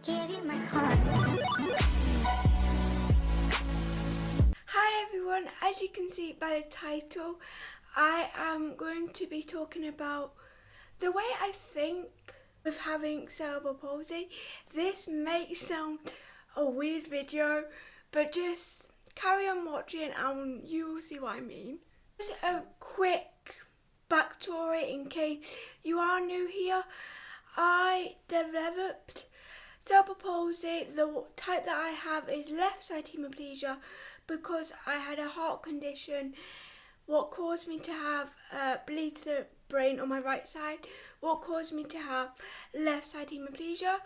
give you my heart. Hi everyone, as you can see by the title, I am going to be talking about the way I think with having cerebral palsy. This may sound a weird video, but just carry on watching and you will see what I mean. Just a quick backstory in case you are new here. I developed cerebral palsy. The type that I have is left side hemiplegia because I had a heart condition what caused me to have bleed to the brain on my right side, what caused me to have left side hemiplegia.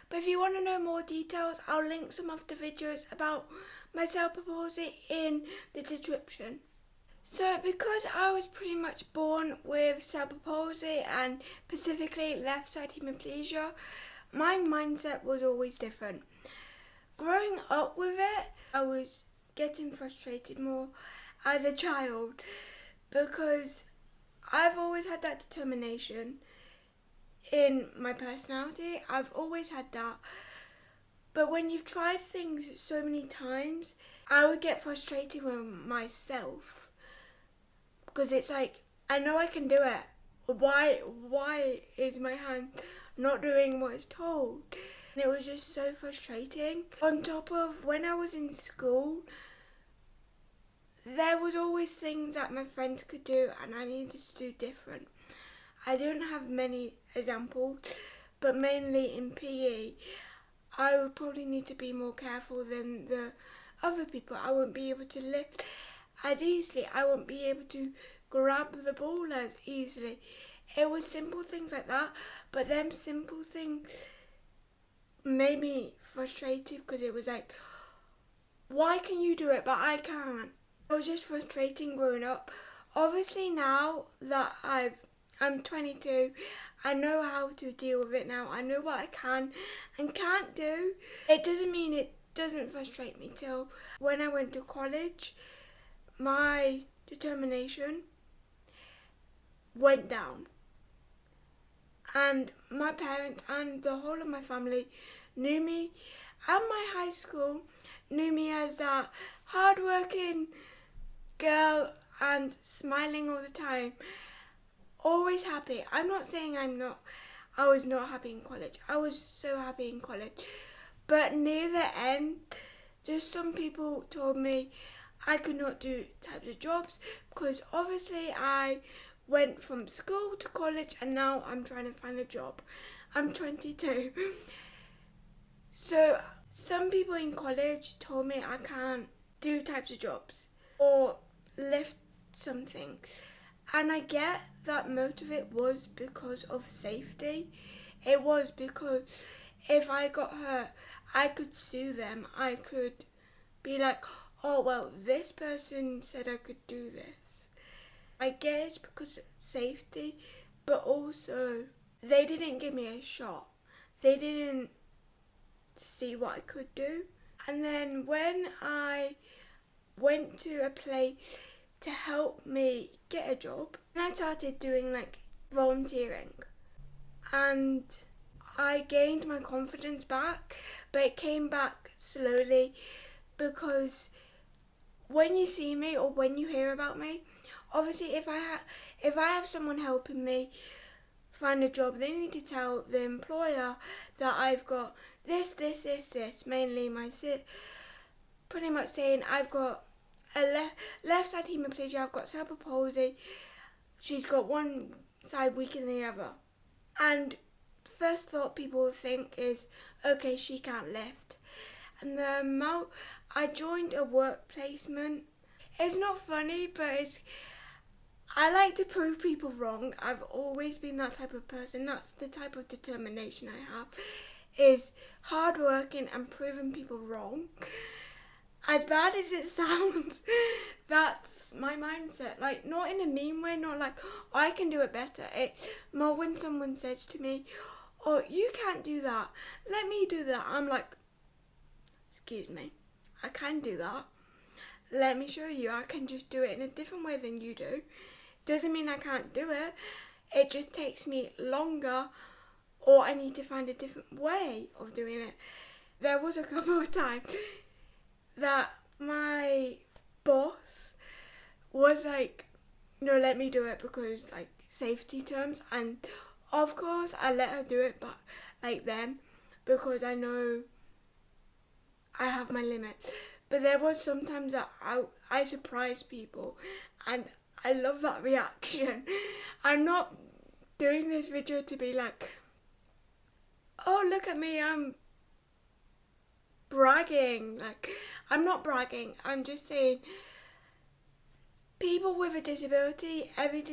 But if you want to know more details, I'll link some of the videos about my cerebral palsy in the description. So because I was pretty much born with cerebral palsy and specifically left side hemiplegia, my mindset was always different. Growing up with it, I was getting frustrated more as a child because I've always had that determination in my personality. I've always had that. But when you've tried things so many times, I would get frustrated with myself because it's like, I know I can do it. Why is my hand not doing what it's told? And it was just so frustrating. On top of when I was in school, there was always things that my friends could do and I needed to do different. I don't have many examples, but mainly in PE, I would probably need to be more careful than the other people. I wouldn't be able to lift as easily. I wouldn't be able to grab the ball as easily. It was simple things like that, but them simple things made me frustrated because it was like, why can you do it but I can't? It was just frustrating growing up. Obviously now that I'm 22, I know how to deal with it now. I know what I can and can't do. It doesn't mean it doesn't frustrate me till when I went to college, my determination went down. And my parents and the whole of my family knew me, and my high school knew me as that hardworking girl and smiling all the time, always happy. I'm not saying I was not happy in college. I was so happy in college. But near the end, just some people told me I could not do types of jobs because obviously I went from school to college and now I'm trying to find a job. I'm 22. So some people in college told me I can't do types of jobs or lift something. And I get that most of it was because of safety. It was because if I got hurt, I could sue them. I could be like, oh, well, this person said I could do this. I get it's because of safety, but also they didn't give me a shot. They didn't see what I could do. And then when I went to a place to help me get a job, and I started doing like volunteering, and I gained my confidence back, but it came back slowly because when you see me or when you hear about me, obviously if I have someone helping me find a job, they need to tell the employer that I've got this, mainly pretty much saying I've got a left side hemiplegia, I've got cerebral palsy, she's got one side weaker than the other. And first thought people would think is, okay, she can't lift. And the amount I joined a work placement, it's not funny, but I like to prove people wrong. I've always been that type of person. That's the type of determination I have, is hard working and proving people wrong. As bad as it sounds, that's my mindset. Like, not in a mean way, not like, oh, I can do it better. It's more when someone says to me, oh, you can't do that, let me do that. I'm like, excuse me, I can do that. Let me show you. I can just do it in a different way than you do. Doesn't mean I can't do it. It just takes me longer or I need to find a different way of doing it. There was a couple of times that my boss was like, no, let me do it because like safety terms, and of course I let her do it, but like then, because I know I have my limit. But there was sometimes that I surprised people, and I love that reaction. I'm not doing this video to be like, oh, look at me, I'm bragging. Like, I'm not bragging, I'm just saying people with a disability, every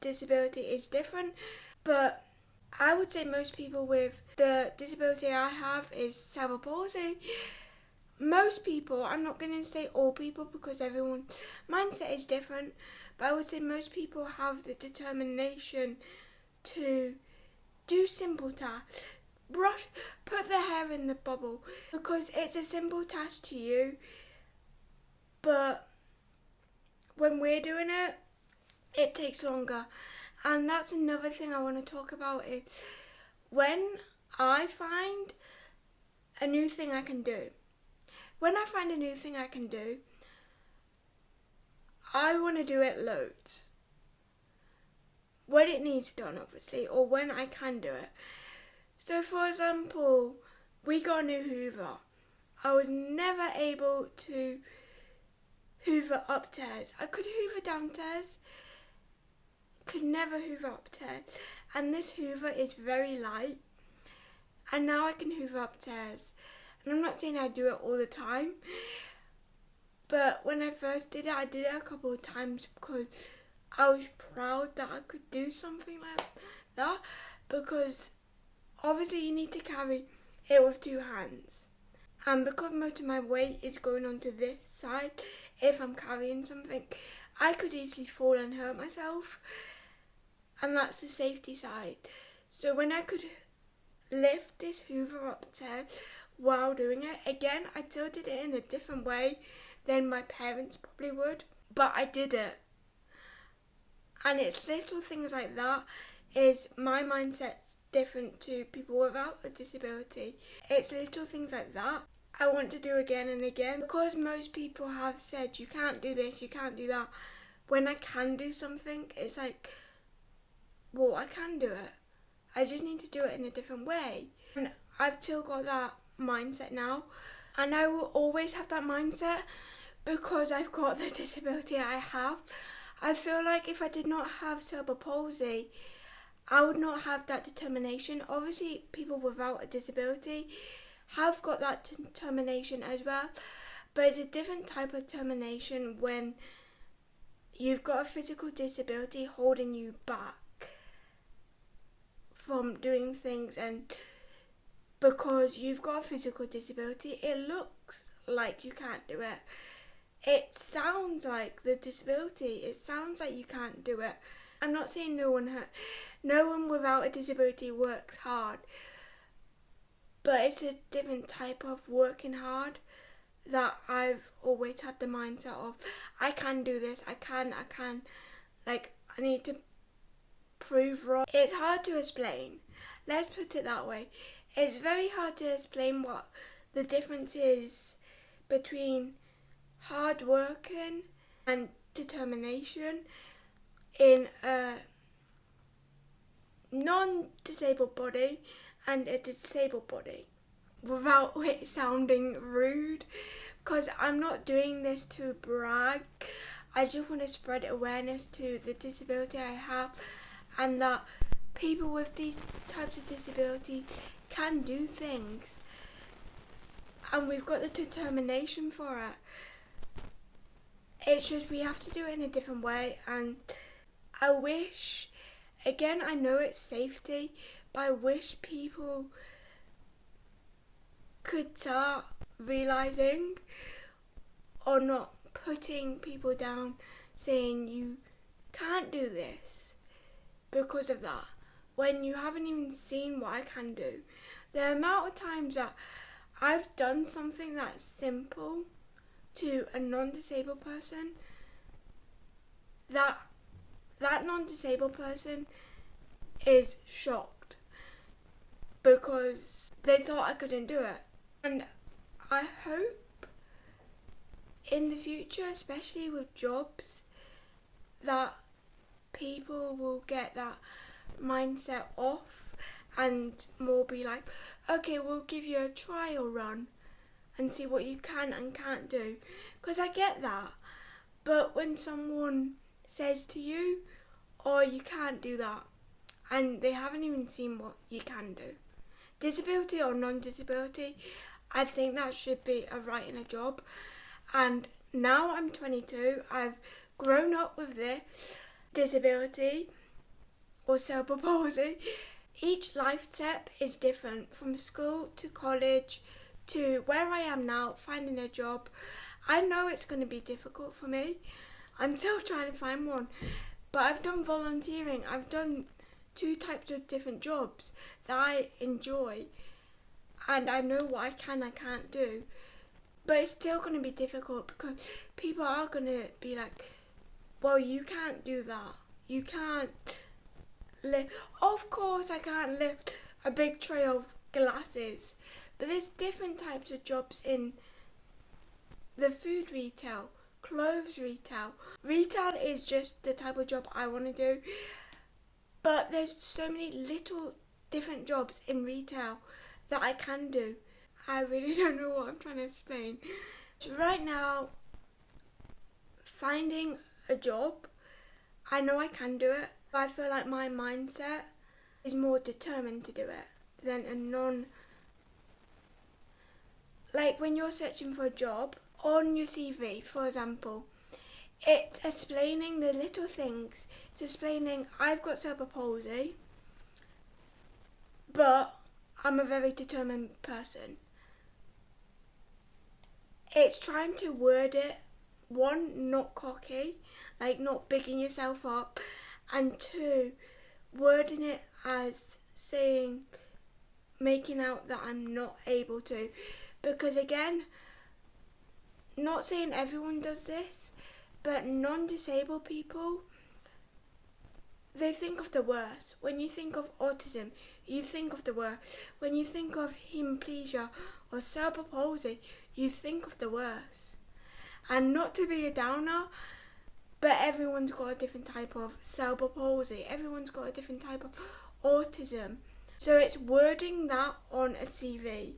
disability is different, but I would say most people with the disability I have is cerebral palsy. Most people, I'm not going to say all people because everyone's mindset is different, but I would say most people have the determination to do simple tasks. Brush, put the hair in the bubble, because it's a simple task to you, but when we're doing it, it takes longer. And that's another thing I want to talk about is when I find a new thing I can do. When I find a new thing I can do, I want to do it loads. When it needs done, obviously, or when I can do it. So, for example, we got a new Hoover. I was never able to Hoover upstairs. I could Hoover downstairs, could never Hoover upstairs. And this Hoover is very light, and now I can Hoover upstairs. And I'm not saying I do it all the time, but when I first did it, I did it a couple of times because I was proud that I could do something like that, because obviously you need to carry it with two hands. And because most of my weight is going onto this side, if I'm carrying something, I could easily fall and hurt myself. And that's the safety side. So when I could lift this Hoover upstairs while doing it, again, I still did it in a different way than my parents probably would, but I did it. And it's little things like that is my mindset's different to people without a disability. It's little things like that I want to do again and again, because most people have said you can't do this, you can't do that. When I can do something, it's like, well, I can do it. I just need to do it in a different way. And I've still got that mindset now, and I will always have that mindset because I've got the disability I have. I feel like if I did not have cerebral palsy, I would not have that determination. Obviously, people without a disability have got that determination as well, but it's a different type of determination when you've got a physical disability holding you back from doing things, and because you've got a physical disability, it looks like you can't do it. It sounds like the disability, it sounds like you can't do it. I'm not saying no one without a disability works hard, but it's a different type of working hard that I've always had the mindset of, I can do this, I can, like, I need to prove wrong. It's hard to explain, let's put it that way. It's very hard to explain what the difference is between hard working and determination in a non-disabled body and a disabled body, without it sounding rude, because I'm not doing this to brag. I just want to spread awareness to the disability I have, and that people with these types of disability can do things, and we've got the determination for it. It's just we have to do it in a different way. And I wish, again, I know it's safety, but I wish people could start realising, or not putting people down, saying you can't do this because of that, when you haven't even seen what I can do. The amount of times that I've done something that's simple to a non-disabled person, that non-disabled person is shocked. because they thought I couldn't do it. And I hope in the future, especially with jobs, that people will get that mindset off and more be like, okay, we'll give you a trial run and see what you can and can't do. Because I get that. But when someone says to you, oh, you can't do that, and they haven't even seen what you can do, disability or non-disability, I think that should be a right in a job. And now I'm 22, I've grown up with this disability or cerebral palsy. Each life step is different, from school to college to where I am now, finding a job. I know it's going to be difficult for me. I'm still trying to find one. But I've done volunteering. I've done 2 types of different jobs that I enjoy. And I know what I can and can't do. But it's still going to be difficult because people are going to be like, well, you can't do that. You can't lift. Of course I can't lift a big tray of glasses. But there's different types of jobs in the food retail, clothes retail. Retail is just the type of job I want to do. But there's so many little different jobs in retail that I can do. I really don't know what I'm trying to explain. So right now, finding a job, I know I can do it. But I feel like my mindset is more determined to do it than a like when you're searching for a job on your CV, for example, it's explaining the little things. It's explaining I've got cerebral palsy, but I'm a very determined person. It's trying to word it, 1, not cocky, like not bigging yourself up, and 2, wording it as saying, making out that I'm not able to. Because again, not saying everyone does this, but non-disabled people, they think of the worst. When you think of autism, you think of the worst. When you think of hemiplegia or cerebral palsy, you think of the worst. And not to be a downer, but everyone's got a different type of cerebral palsy. Everyone's got a different type of autism. So it's wording that on a CV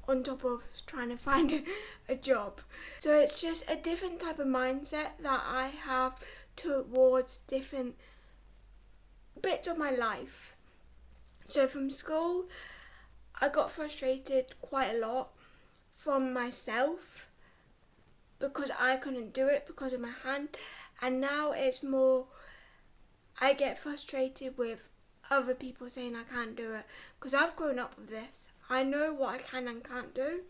on top of trying to find a job. So it's just a different type of mindset that I have towards different bits of my life. So from school, I got frustrated quite a lot from myself because I couldn't do it because of my hand. And now it's more, I get frustrated with other people saying I can't do it because I've grown up with this. I know what I can and can't do,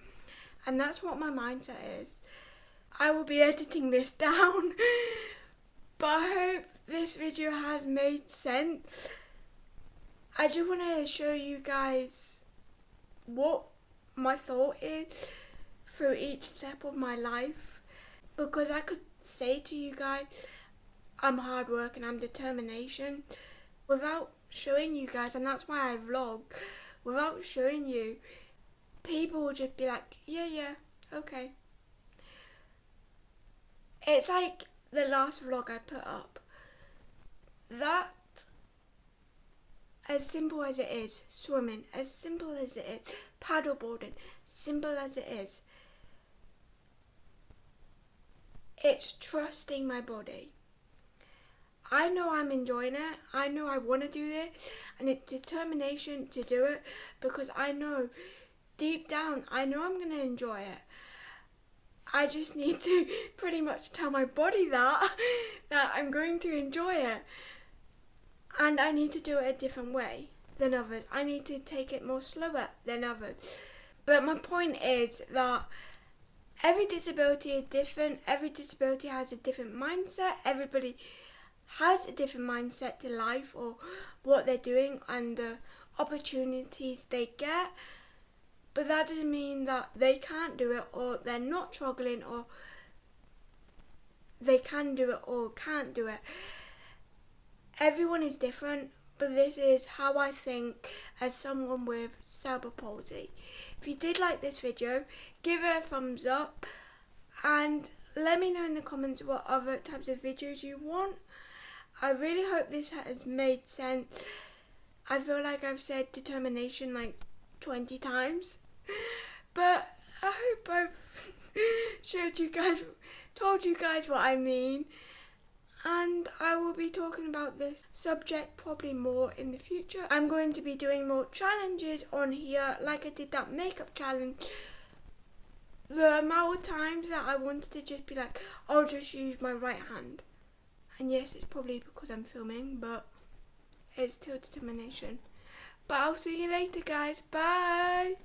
and that's what my mindset is. I will be editing this down, but I hope this video has made sense. I just want to show you guys what my thought is through each step of my life, because I could say to you guys, I'm hard work and I'm determination, without showing you guys, and that's why I vlog. Without showing you, people will just be like, yeah, okay. It's like the last vlog I put up. That, as simple as it is, swimming, as simple as it is, paddleboarding, simple as it is, it's trusting my body. I know I'm enjoying it, I know I want to do this, and it's determination to do it, because I know, deep down, I know I'm going to enjoy it. I just need to pretty much tell my body that I'm going to enjoy it. And I need to do it a different way than others. I need to take it more slower than others. But my point is that every disability is different, every disability has a different mindset, everybody has a different mindset to life or what they're doing and the opportunities they get, but that doesn't mean that they can't do it or they're not struggling or they can do it or can't do it. Everyone is different, but this is how I think as someone with cerebral palsy. If you did like this video, give it a thumbs up and let me know in the comments what other types of videos you want. I really hope this has made sense. I feel like I've said determination like 20 times, but I hope I've told you guys what I mean. And I will be talking about this subject probably more in the future. I'm going to be doing more challenges on here, like I did that makeup challenge. The amount of times that I wanted to just be like, I'll just use my right hand. And yes, it's probably because I'm filming, but it's still determination. But I'll see you later, guys. Bye!